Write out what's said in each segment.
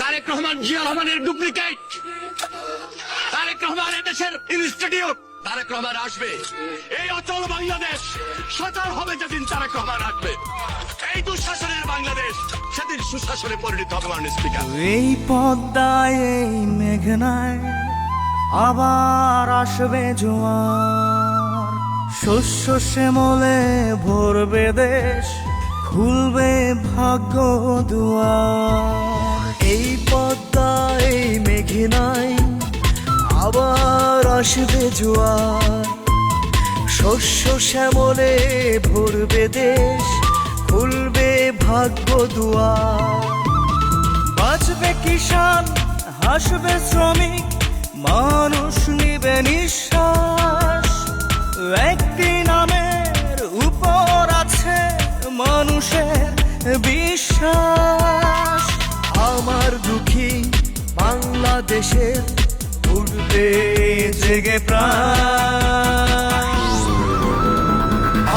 তারেক রহমান জিয়া রহমানের ডুপ্লিকেট। তারেক রহমান দেশের ইনস্টিটিউট। তারেক রহমান আসবে, এই অচল বাংলাদেশ সচল হবে যেদিন তারেক রহমান আসবে। এই দুঃশাসনের বাংলাদেশ সেদিন সুশাসনে পরিণত হবে। মাননীয় স্পিকার, এই পদ্মায় এই মেঘনায় আবার আসবে জোয়ার, শস্য শ্যামলে ভরবে দেশ, খুলবে ভাগ্য দুয়ার। এই পদ্মায় এই মেঘনায় আবার আসবে জোয়ার, শস্য শ্যামলে ভরবে দেশ, খুলবে ভাগ্য দুয়ার। বাঁচবে কিষান, হাসবে শ্রমিক, মানুষ নিবে নিঃশ্বাস। একটি নামের উপর আছে মানুষের বিশ্বাস। আমার দুঃখী বাংলাদেশের উঠবে জেগে প্রাণ।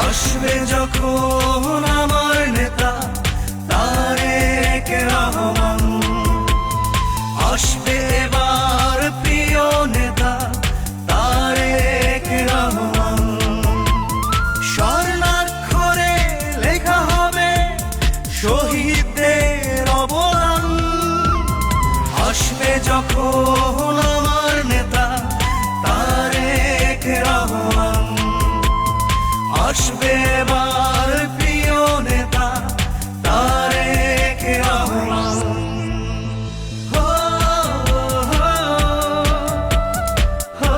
আসবে যখন আমার নেতা তারেক রহমান, আসবে এবার প্রিয় নেতা তারেক রহমান। স্বর্ণাক্ষরে লেখা হবে শহীদদের অবদান। আসবে যখন আমার নেতা তারেক রহমান, আসবে এবার প্রিয় নেতা তারেক রহমান। হো, হো, হো, হো,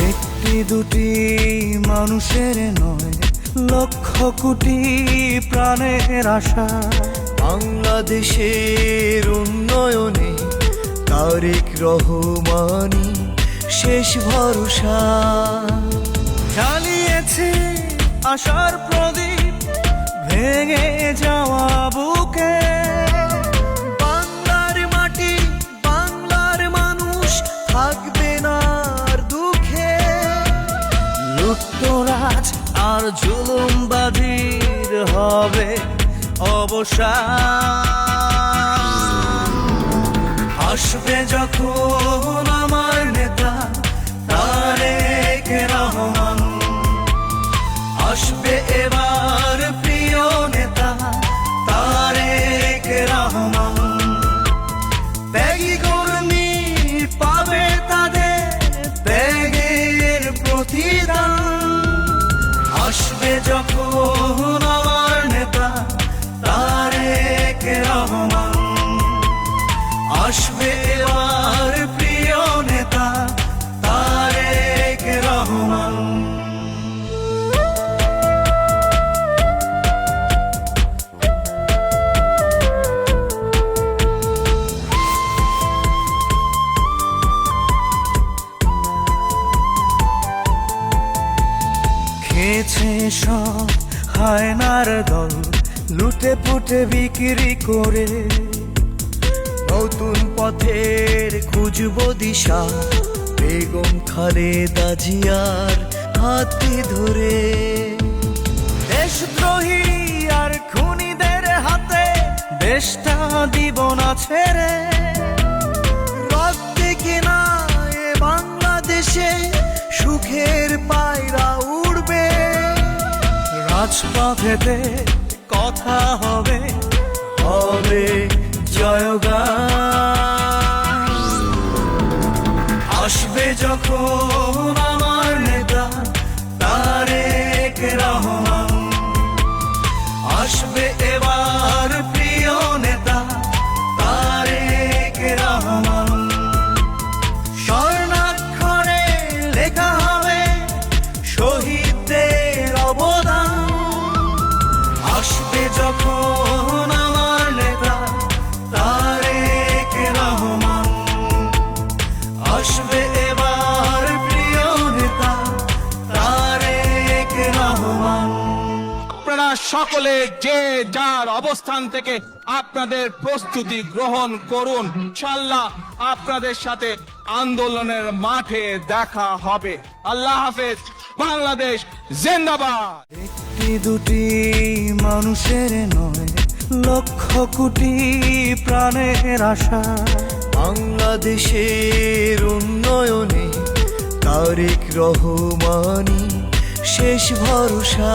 একটি দুটি মানুষের নয়, লক্ষ কোটি প্রাণের আশা। বাংলাদেশের উন্নয়নে তারেক রহমানই শেষ ভরসা। জ্বালিয়েছে আশার প্রদীপ ভেঙে যাওয়া বুকে। বাংলার মাটি, বাংলার মানুষ থাকবে না আর দুঃখে। লুটতরাজ আর জুলুমবাজির হবে অবসান। আসবে যখন আমার নেতা তারেক রহমান, আসবে এবার প্রিয় নেতা তারেক রহমান। ত্যাগী কর্মী পাবে তাদের ত্যাগের প্রতিদান। আসবে যখন আমার নেতা তারেক রহমান, আসবে এবার প্রিয় নেতা তারেক রহমান। খেয়েছে সব হায়নার দল, লুটে পুটে বিক্রি করে। নতুন পথের খুঁজব দিশা, বেগম খালেদা জিয়ার হাতে ধরে। দেশদ্রোহী আর খুনিদের হাতে দেশটা দিব না ছেড়ে। রক্তে কিনা এ বাংলাদেশে সুখের পায়রা উড়বে। রাজপথেতে কথা হবে, হবে জয়গান। আসবে যখন আমার নেতা তারেক রহমান, আসবে এবার প্রিয় নেতা তারেক রহমান। স্বর্ণাক্ষরে লেখা হবে শহীদদের অবদান। আসবে যখন আমার নেতা তারেক সকলে যে যার অবস্থান থেকে আপনাদের প্রস্তুতি গ্রহণ করুন। ইনশাআল্লাহ আপনাদের সাথে আন্দোলনের মাঠে দেখা হবে। আল্লাহ হাফেজ। বাংলাদেশ জিন্দাবাদ। একটি দুটি মানুষের নয়, লক্ষ কোটি প্রাণের আশা। বাংলাদেশের উন্নয়নে তারেক রহমানই শেষ ভরসা।